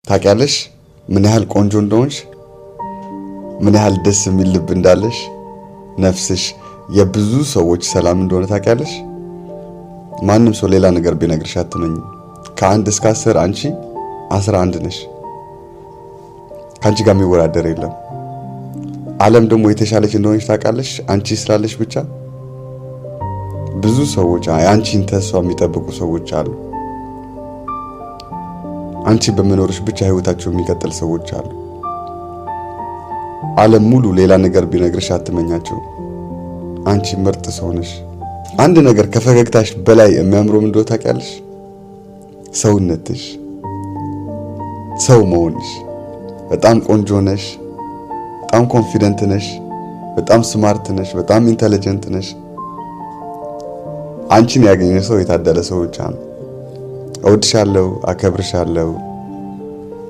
ታውቂያለሽ ምን ያህል ቆንጆ እንደሆንሽ፣ ምን ያህል ደስ የሚል ልብ እንዳለሽ፣ ነፍስሽ የብዙ ሰዎች ሰላም እንደሆነ ታውቂያለሽ። ማንም ሰው ሌላ ነገር ቢነግርሽ አትመኝ። ከ1 እስከ 10 አንቺ 11 ነሽ። ካንቺ ጋር የሚወዳደር የለም። ዓለም ደግሞ የተሻለች እንደሆነች ታውቃለሽ አንቺ ስላለሽ ብቻ። ብዙ ሰዎች አንቺን ተስፋ የሚጠብቁ ሰዎች አሉ። አንቺ በመኖርሽ ብቻ ህይወታቸው የሚቀጥል ሰዎች አሉ። ዓለም ሙሉ ሌላ ነገር ቢነግርሽ አትመኛቸው። አንቺ ምርጥ ሰው ነሽ። አንድ ነገር ከፈገግታሽ በላይ የሚያምረው ምንድነው ታውቂያለሽ? ሰውነትሽ፣ ሰው መሆንሽ። በጣም ቆንጆ ነሽ፣ በጣም ኮንፊደንት ነሽ፣ በጣም ስማርት ነሽ፣ በጣም ኢንተለጀንት ነሽ። አንቺን ያገኘ ሰው የታደለ ሰው ብቻ ነው። እወድሻለሁ፣ አከብርሻለሁ።